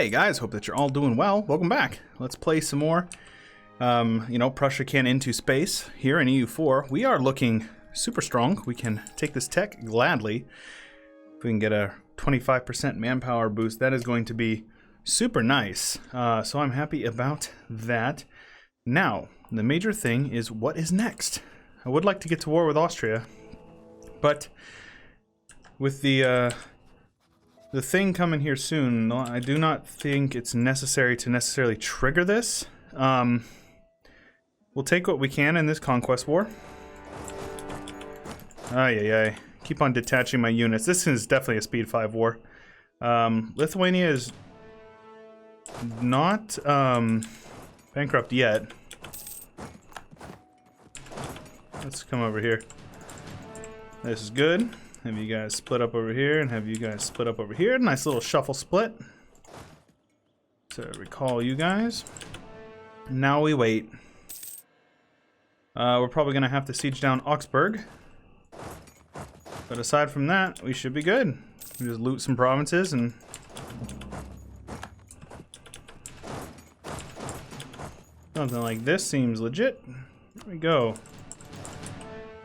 Hey guys, hope that you're all doing well. Welcome back. Let's play some more. Prussia can into space here in EU4. We are looking super strong. We can take this tech gladly. If we can get a 25% manpower boost, that is going to be super nice. So I'm happy about that. Now, the major thing is what is next? I would like to get to war with Austria, but with the thing coming here soon, I do not think it's necessary to necessarily trigger this. We'll take what we can in this conquest war. Ay. Keep on detaching my units. This is definitely a speed 5 war. Lithuania is not bankrupt yet. Let's come over here. This is good. Have you guys split up over here and have you guys split up over here. Nice little shuffle split. So recall you guys. Now we wait. We're probably going to have to siege down Augsburg. But aside from that, we should be good. We just loot some provinces and... something like this seems legit. There we go.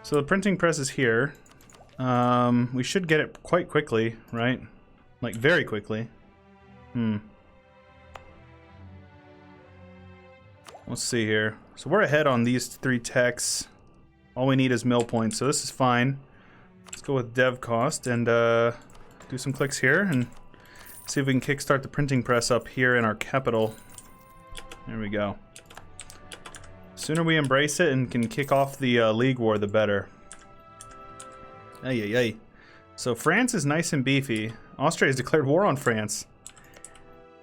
So the printing press is here. We should get it quite quickly, right? Like, very quickly. Let's see here. So we're ahead on these 3 techs. All we need is mill points, so this is fine. Let's go with dev cost and do some clicks here and see if we can kickstart the printing press up here in our capital. There we go. The sooner we embrace it and can kick off the League War, the better. Ay. So France is nice and beefy. Austria has declared war on France.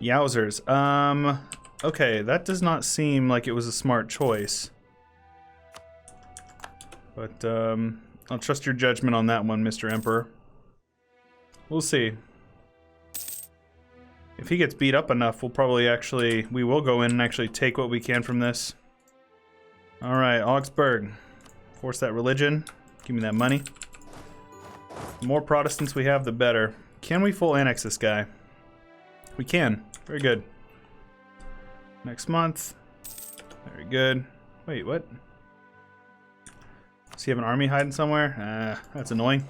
Yowzers. Okay, that does not seem like it was a smart choice. But, I'll trust your judgment on that one, Mr. Emperor. We'll see. If he gets beat up enough, we will go in and actually take what we can from this. Alright, Augsburg. Force that religion. Give me that money. The more Protestants we have, the better. Can we full annex this guy? We can. Very good. Next month. Very good. Wait, what? Does he have an army hiding somewhere? That's annoying.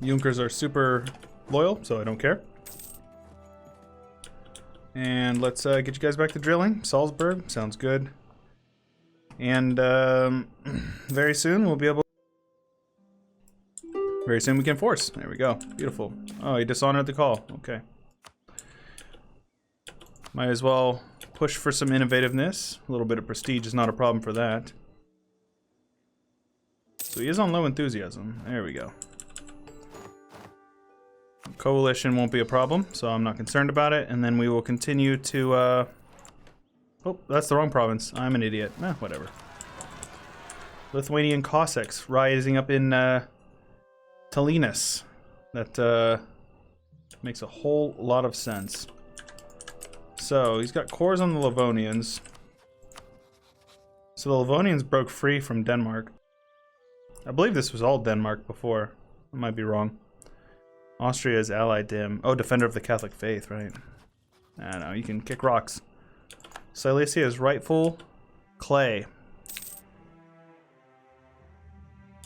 Junkers are super loyal, so I don't care. And let's get you guys back to drilling. Salzburg, sounds good. And very soon we'll be able... Very soon we can force. There we go. Beautiful. Oh, he dishonored the call. Okay. Might as well push for some innovativeness. A little bit of prestige is not a problem for that. So he is on low enthusiasm. There we go. Coalition won't be a problem, so I'm not concerned about it. And then we will continue to... Oh, that's the wrong province. I'm an idiot. Whatever. Lithuanian Cossacks rising up in Tallinus. That makes a whole lot of sense. So, he's got cores on the Livonians. So the Livonians broke free from Denmark. I believe this was all Denmark before. I might be wrong. Austria is allied to him. Oh, defender of the Catholic faith, right? I don't know, you can kick rocks. Silesia is rightful clay.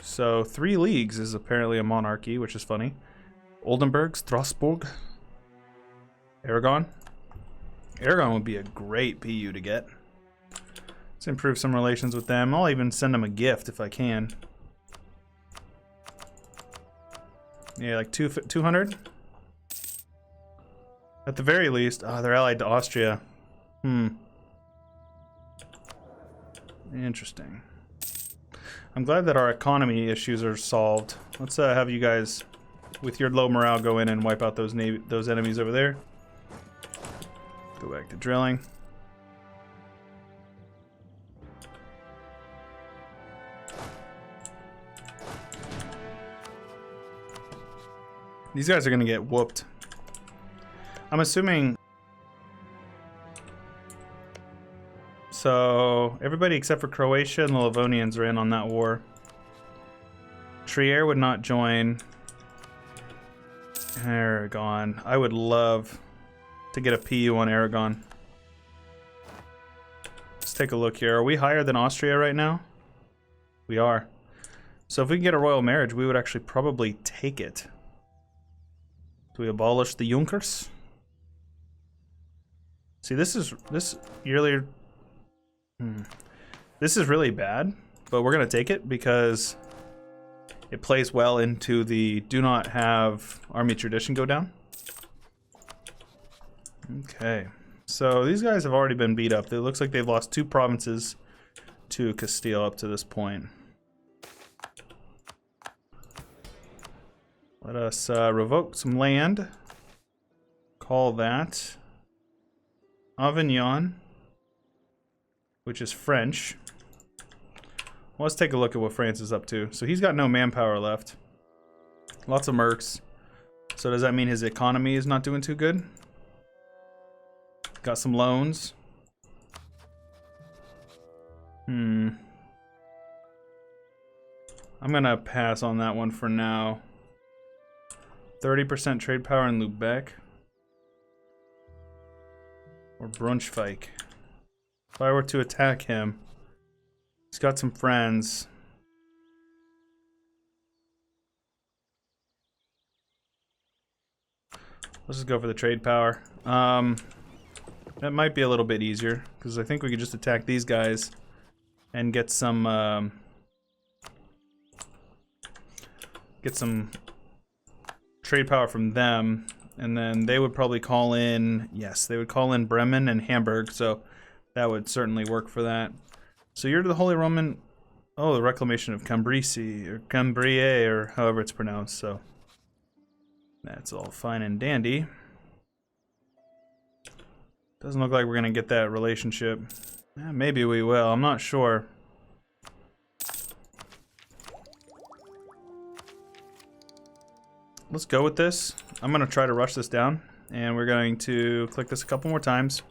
So 3 leagues is apparently a monarchy, which is funny. Oldenburg, Strasbourg, Aragon. Aragon would be a great PU to get. Let's improve some relations with them. I'll even send them a gift if I can. Yeah, like 200? At the very least. Oh, they're allied to Austria. Interesting. I'm glad that our economy issues are solved. Let's have you guys, with your low morale, go in and wipe out those enemies over there. Go back to drilling. These guys are gonna get whooped. I'm assuming... So, everybody except for Croatia and the Livonians are in on that war. Trier would not join. Aragon. I would love to get a PU on Aragon. Let's take a look here. Are we higher than Austria right now? We are. So if we can get a royal marriage, we would actually probably take it. Do we abolish the Junkers? See, this is really bad, but we're gonna take it because it plays well into the do not have army tradition go down. Okay, so these guys have already been beat up. It looks like they've lost 2 provinces to Castile up to this point. Let us revoke some land. Call that Avignon, which is French. Well, let's take a look at what France is up to. So he's got no manpower left. Lots of mercs. So does that mean his economy is not doing too good? Got some loans. I'm gonna pass on that one for now. 30% trade power in Lubeck. Or Braunschweig. If I were to attack him, he's got some friends. Let's just go for the trade power. That might be a little bit easier, because I think we could just attack these guys and get some trade power from them, and then they would probably call in, yes, they would call in Bremen and Hamburg, so that would certainly work for that. So you're to the Holy Roman, oh, the reclamation of Cambrise, or Cambrie, or however it's pronounced, so that's all fine and dandy. Doesn't look like we're gonna get that relationship. Maybe we will, I'm not sure. Let's go with this. I'm gonna try to rush this down, and we're going to click this a couple more times.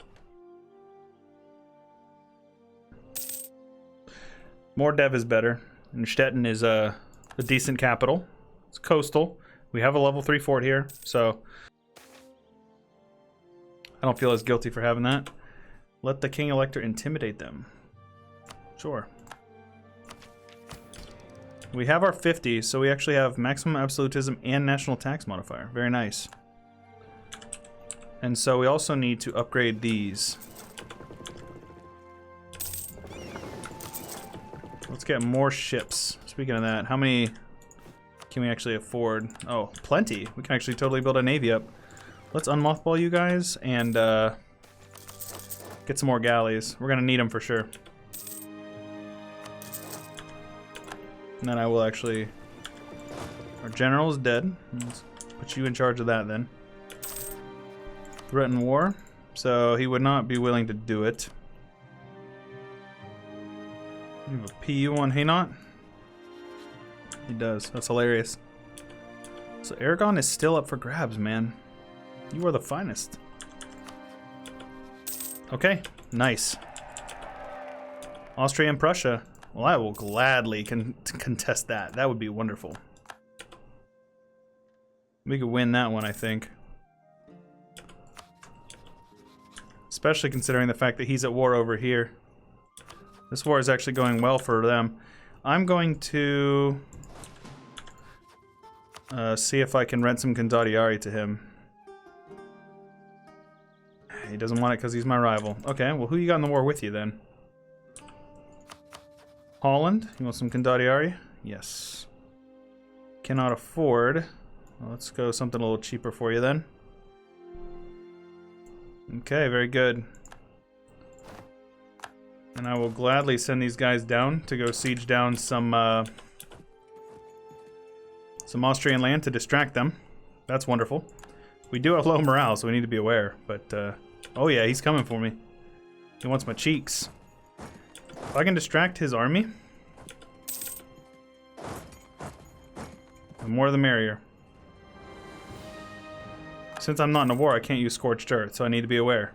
More dev is better, and Stettin is a decent capital. It's coastal. We have a level 3 fort here, so I don't feel as guilty for having that. Let the King Elector intimidate them. Sure. We have our 50, so we actually have maximum absolutism and national tax modifier. Very nice. And so we also need to upgrade these. Let's get more ships. Speaking of that, how many can we actually afford? Oh, plenty. We can actually totally build a navy up. Let's unmothball you guys and get some more galleys. We're gonna need them for sure. And then I will actually... Our general is dead. Let's put you in charge of that then. Threaten war. So he would not be willing to do it. You have a PU on Hainaut? He does. That's hilarious. So Aragon is still up for grabs, man. You are the finest. Okay, nice. Austria and Prussia. Well, I will gladly contest that. That would be wonderful. We could win that one, I think. Especially considering the fact that he's at war over here. This war is actually going well for them. I'm going to see if I can rent some Condottieri to him. He doesn't want it because he's my rival. Okay, well, who you got in the war with you then? Holland? You want some Condottieri? Yes. Cannot afford. Well, let's go something a little cheaper for you then. Okay, very good. And I will gladly send these guys down to go siege down some Austrian land to distract them. That's wonderful. We do have low morale, so we need to be aware. But, oh yeah, he's coming for me. He wants my cheeks. If I can distract his army, the more the merrier. Since I'm not in a war, I can't use Scorched Earth, so I need to be aware.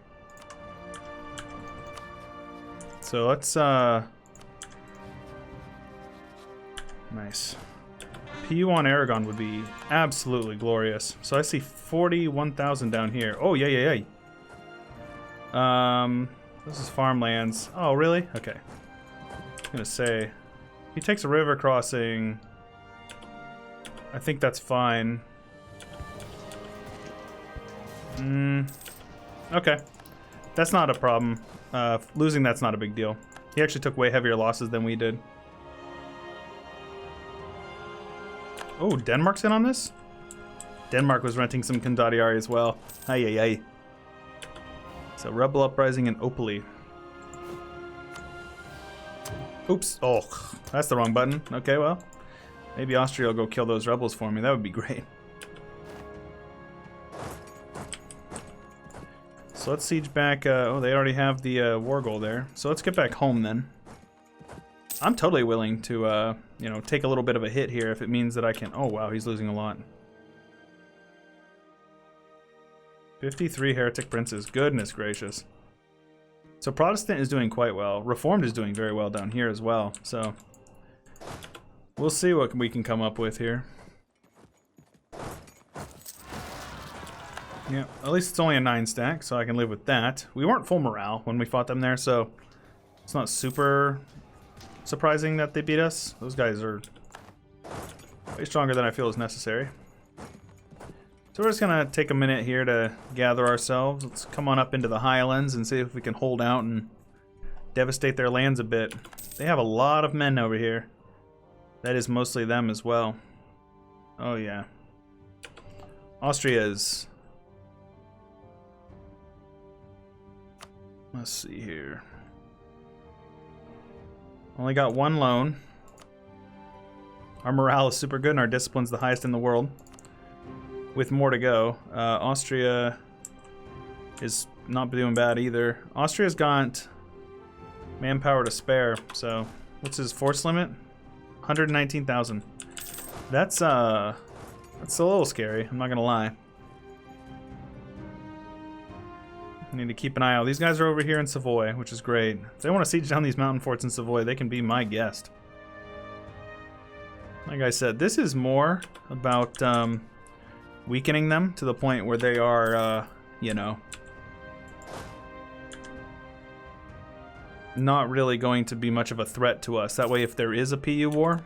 So let's, nice. PU on Aragon would be absolutely glorious. So I see 41,000 down here. Oh, yeah. This is farmlands. Oh, really? Okay. I'm gonna say, he takes a river crossing. I think that's fine. Okay. That's not a problem. Losing that's not a big deal. He actually took way heavier losses than we did. Oh, Denmark's in on this? Denmark was renting some Kandadiari as well. Ay. So, rebel uprising in Opoli. Oops. Oh, that's the wrong button. Okay, well. Maybe Austria will go kill those rebels for me. That would be great. So let's siege back. Oh, they already have the war goal there. So let's get back home then. I'm totally willing to, you know, take a little bit of a hit here if it means that I can... Oh, wow, he's losing a lot. 53 heretic princes. Goodness gracious. So Protestant is doing quite well. Reformed is doing very well down here as well. So we'll see what we can come up with here. Yeah, at least it's only a 9 stack, so I can live with that. We weren't full morale when we fought them there, so it's not super surprising that they beat us. Those guys are way stronger than I feel is necessary. So we're just gonna take a minute here to gather ourselves. Let's come on up into the highlands and see if we can hold out and devastate their lands a bit. They have a lot of men over here. That is mostly them as well. Oh yeah. Austria is... Let's see here. Only got 1 loan. Our morale is super good and our discipline's the highest in the world. With more to go. Austria is not doing bad either. Austria's got manpower to spare, so what's his force limit? 119,000. That's a little scary, I'm not gonna lie. I need to keep an eye out. These guys are over here in Savoy, which is great. If they want to siege down these mountain forts in Savoy, they can be my guest. Like I said, this is more about weakening them to the point where they are, you know, not really going to be much of a threat to us. That way, if there is a PU war,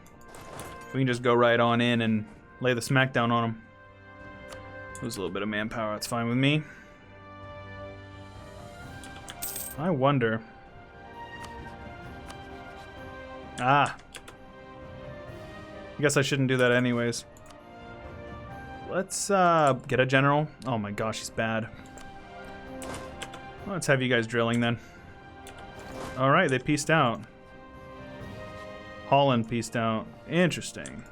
we can just go right on in and lay the smackdown on them. Lose a little bit of manpower, that's fine with me. I wonder. Ah. I guess I shouldn't do that anyways. Let's get a general. Oh my gosh, he's bad. Well, let's have you guys drilling then. Alright, they pieced out. Holland pieced out. Interesting.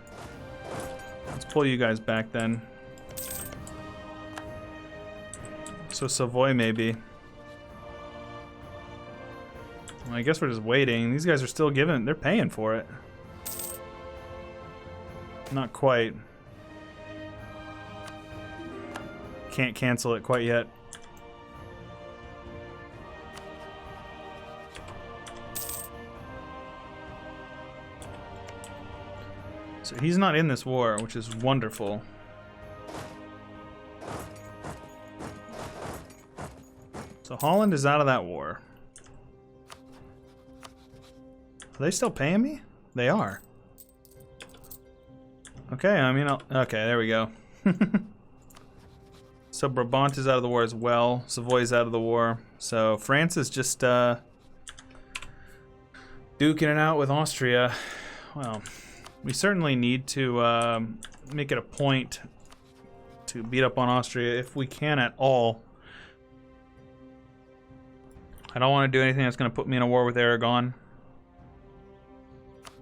Let's pull you guys back then. So Savoy maybe. Well, I guess we're just waiting. These guys are still giving, they're paying for it. Not quite. Can't cancel it quite yet. So he's not in this war, which is wonderful. So Holland is out of that war. Are they still paying me? They are. Okay, I mean, okay, there we go. So Brabant is out of the war as well. Savoy is out of the war. So France is just duking it out with Austria. Well, we certainly need to make it a point to beat up on Austria if we can at all. I don't want to do anything that's going to put me in a war with Aragon.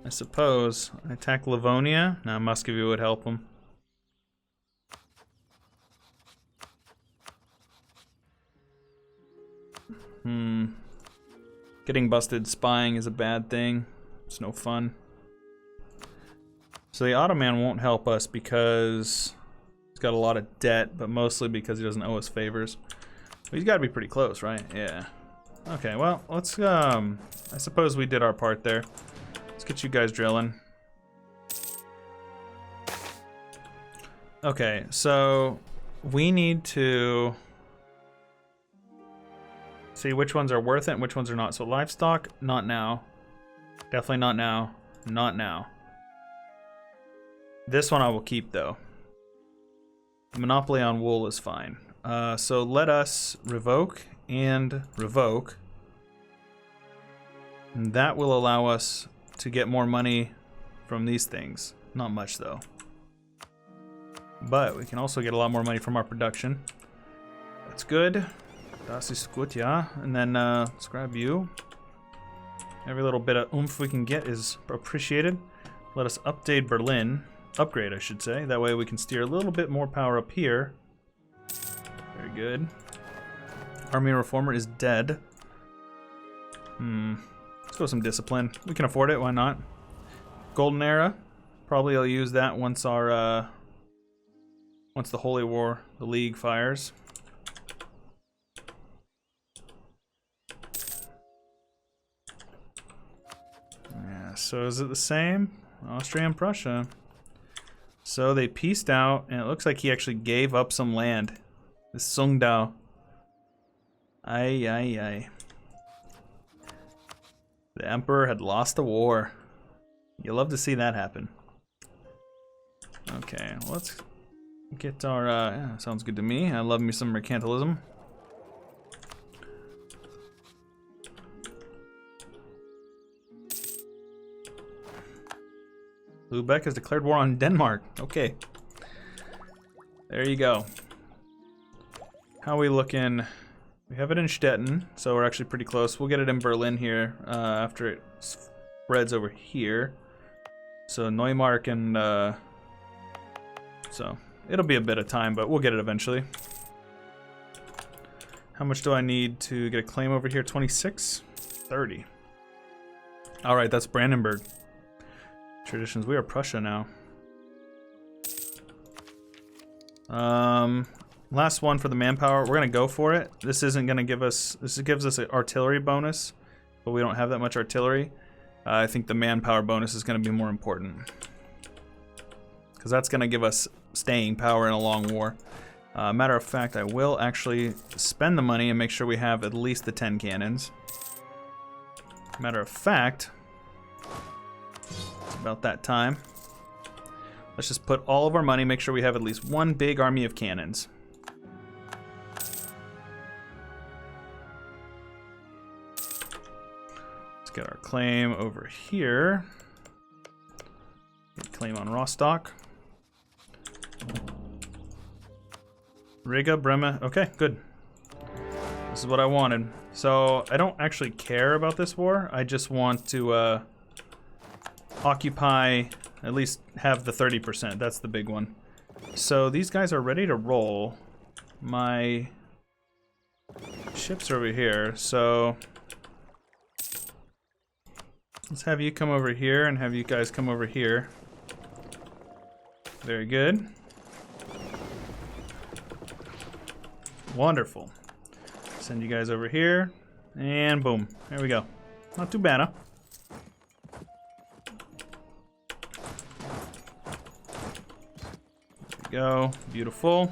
I suppose. Attack Livonia? No, Muscovy would help them. Getting busted spying is a bad thing. It's no fun. So the Ottoman won't help us because he's got a lot of debt, but mostly because he doesn't owe us favors. But he's got to be pretty close, right? Yeah. Okay, well, let's, I suppose we did our part there. Let's get you guys drilling. Okay, so we need to see which ones are worth it and which ones are not. So livestock, not now. Definitely not now. Not now. This one I will keep though. Monopoly on wool is fine. So let us revoke and revoke. And that will allow us to get more money from these things. Not much though. But we can also get a lot more money from our production. That's good. Das ist gut, ja. And then let's grab you. Every little bit of oomph we can get is appreciated. Let us update Berlin. Upgrade, I should say. That way we can steer a little bit more power up here. Very good. Army Reformer is dead. Let's go with some discipline. We can afford it, why not? Golden Era. Probably I'll use that once our once the Holy War, the League fires. Yeah, so is it the same? Austria and Prussia. So they peaced out, and it looks like he actually gave up some land. The Sungdao. Ay, ay, ay. The Emperor had lost the war. You love to see that happen. Okay, let's get our, yeah, sounds good to me. I love me some mercantilism. Lubeck has declared war on Denmark. Okay. There you go. How are we looking? We have it in Stettin, so we're actually pretty close. We'll get it in Berlin here after it spreads over here. So Neumark and, so it'll be a bit of time, but we'll get it eventually. How much do I need to get a claim over here? 26? 30. All right, that's Brandenburg. Traditions. We are Prussia now. Last one for the manpower. We're gonna go for it. This isn't gonna give us. This gives us an artillery bonus, but we don't have that much artillery. I think the manpower bonus is gonna be more important because that's gonna give us staying power in a long war. Matter of fact, I will actually spend the money and make sure we have at least the 10 cannons. Matter of fact, it's about that time. Let's just put all of our money, make sure we have at least one big army of cannons. Let's get our claim over here. Get claim on Rostock. Riga, Bremen. Okay, good. This is what I wanted. So I don't actually care about this war. I just want to occupy, at least have the 30%. That's the big one. So these guys are ready to roll. My ships are over here. So let's have you come over here and have you guys come over here. Very good. Wonderful. Send you guys over here. And boom. There we go. Not too bad, huh? There we go. Beautiful.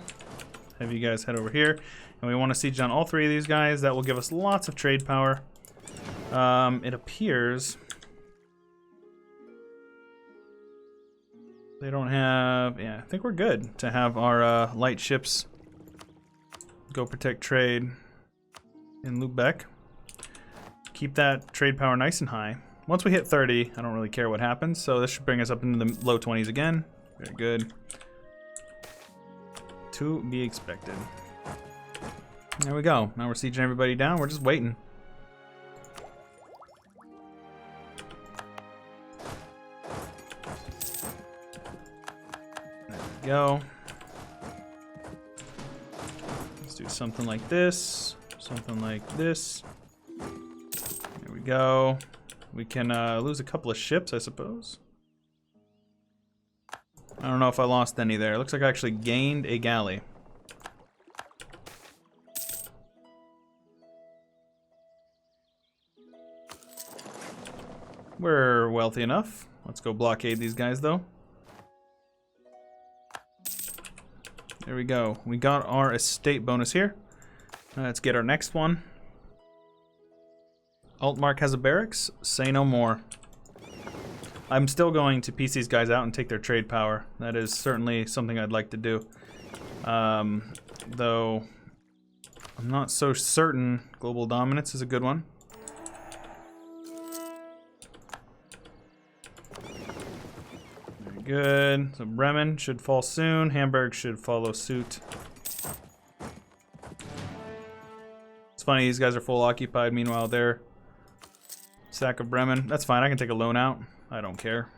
Have you guys head over here. And we want to siege on all three of these guys. That will give us lots of trade power. It appears they don't have... Yeah, I think we're good to have our light ships go protect trade in Lubeck. Keep that trade power nice and high. Once we hit 30, I don't really care what happens, so this should bring us up into the low 20s again. Very good. To be expected. There we go. Now we're sieging everybody down. We're just waiting. There we go. Do something like this, something like this. There we go. We can lose a couple of ships, I suppose. I don't know if I lost any there. It looks like I actually gained a galley. We're wealthy enough. Let's go blockade these guys, though. There we go. We got our estate bonus here. Let's get our next one. Altmark has a barracks. Say no more. I'm still going to piece these guys out and take their trade power. That is certainly something I'd like to do. Though I'm not so certain global dominance is a good one. Very good. So Bremen should fall soon. Hamburg should follow suit. It's funny, these guys are full occupied. Meanwhile, they're sack of Bremen. That's fine. I can take a loan out. I don't care.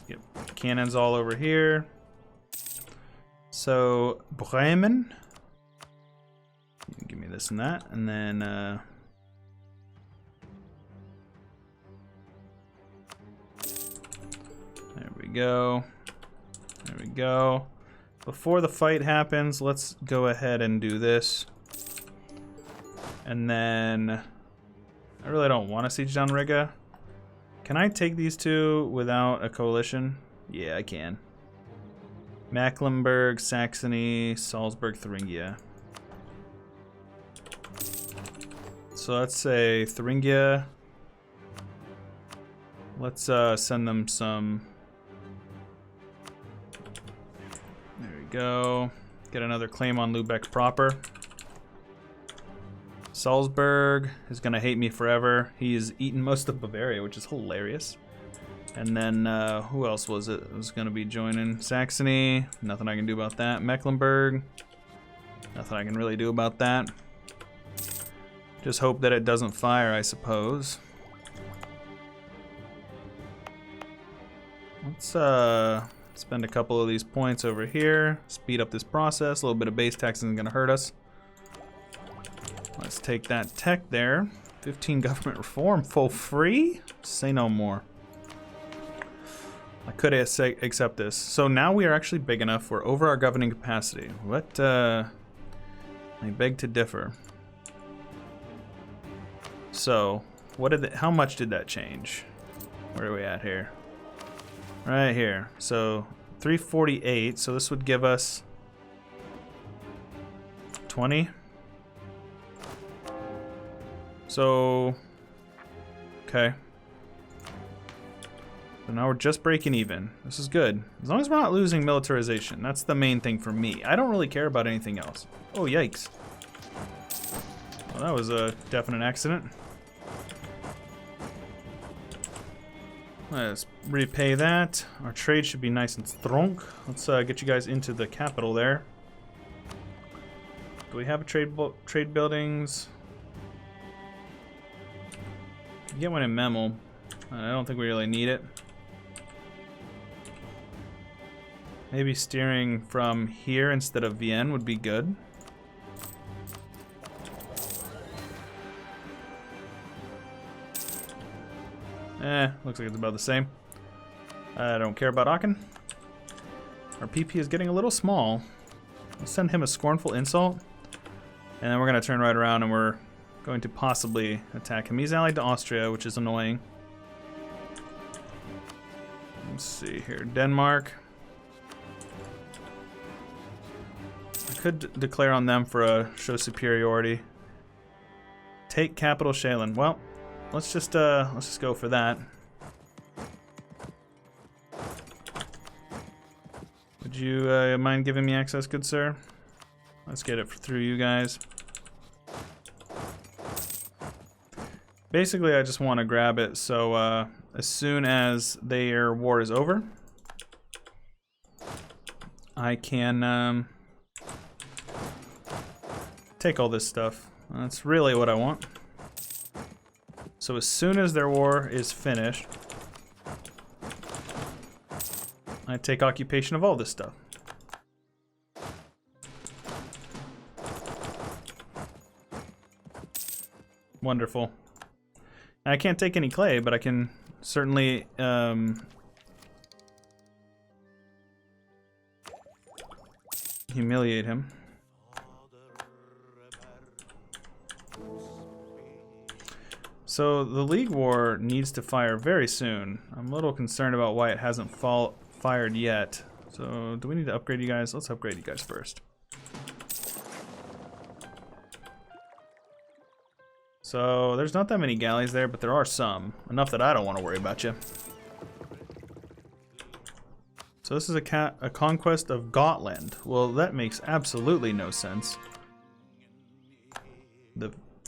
Get cannons all over here. So Bremen. Give me this and that, and then there we go. There we go. Before the fight happens, let's go ahead and do this. And then I really don't want to siege down Riga. Can I take these two without a coalition? Yeah, I can. Mecklenburg, Saxony, Salzburg, Thuringia. So let's say Thuringia. Let's send them some. There we go. Get another claim on Lubeck proper. Salzburg is gonna hate me forever. He's eaten most of Bavaria, which is hilarious. And then who else was it? It was gonna be joining Saxony. Nothing I can do about that. Mecklenburg. Nothing I can really do about that. Just hope that it doesn't fire, I suppose. Let's spend a couple of these points over here. Speed up this process. A little bit of base tax isn't gonna hurt us. Let's take that tech there. 15 government reform for free? Say no more. I could accept this. So now we are actually big enough. We're over our governing capacity. What? I beg to differ. So, what did how much did that change? Where are we at here? Right here. So 348. So this would give us 20. So, okay. So now we're just breaking even. This is good. As long as we're not losing militarization. That's the main thing for me. I don't really care about anything else. Oh, yikes. Well, that was a definite accident. Let's repay that. Our trade should be nice and strong. Let's get you guys into the capital there. Do we have a trade buildings? Get one in Memel. I don't think we really need it. Maybe steering from here instead of Vienne would be good. Looks like it's about the same. I don't care about Aachen. Our PP is getting a little small. Let's send him a scornful insult. And then we're going to turn right around and we're going to possibly attack him. He's allied to Austria, which is annoying. Let's see here. Denmark. I could declare on them for a show superiority. Take capital Schalen. Well, let's just go for that. Would you mind giving me access, good sir? Let's get it through you guys. Basically, I just want to grab it so as soon as their war is over, I can take all this stuff. That's really what I want. So as soon as their war is finished, I take occupation of all this stuff. Wonderful. I can't take any clay, but I can certainly humiliate him. So the League War needs to fire very soon. I'm a little concerned about why it hasn't fired yet. So do we need to upgrade you guys? Let's upgrade you guys first. So there's not that many galleys there, but there are some. Enough that I don't want to worry about you. So this is a conquest of Gotland. Well, that makes absolutely no sense.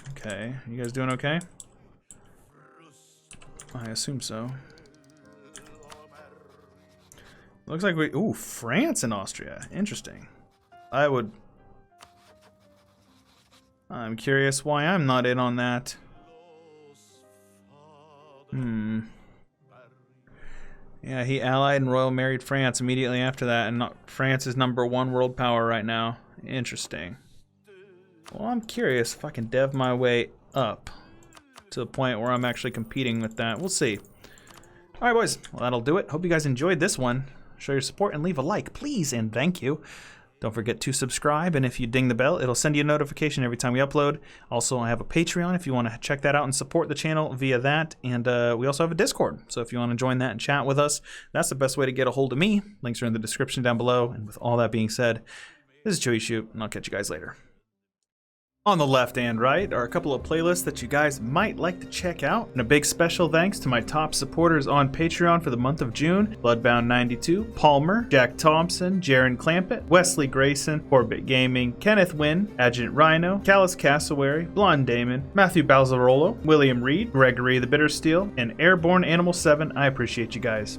Okay, you guys doing okay? I assume so. Looks like we... Ooh, France and Austria. Interesting. I'm curious why I'm not in on that. Yeah, he allied and royal married France immediately after that, and France is #1 world power right now. Interesting. Well, I'm curious if I can dev my way up to the point where I'm actually competing with that. We'll see. Alright, boys. Well, that'll do it. Hope you guys enjoyed this one. Show your support and leave a like, please, and thank you. Don't forget to subscribe, and if you ding the bell, it'll send you a notification every time we upload. Also, I have a Patreon if you want to check that out and support the channel via that. And we also have a Discord, so if you want to join that and chat with us, that's the best way to get a hold of me. Links are in the description down below. And with all that being said, this is Chewyshoot, and I'll catch you guys later. On the left and right are a couple of playlists that you guys might like to check out. And a big special thanks to my top supporters on Patreon for the month of June: Bloodbound92, Palmer, Jack Thompson, Jaron Clampett, Wesley Grayson, Orbit Gaming, Kenneth Wynn, Adjutant Rhino, Callus Cassowary, Blonde Damon, Matthew Balzarolo, William Reed, Gregory the Bittersteel, and Airborne Animal 7. I appreciate you guys.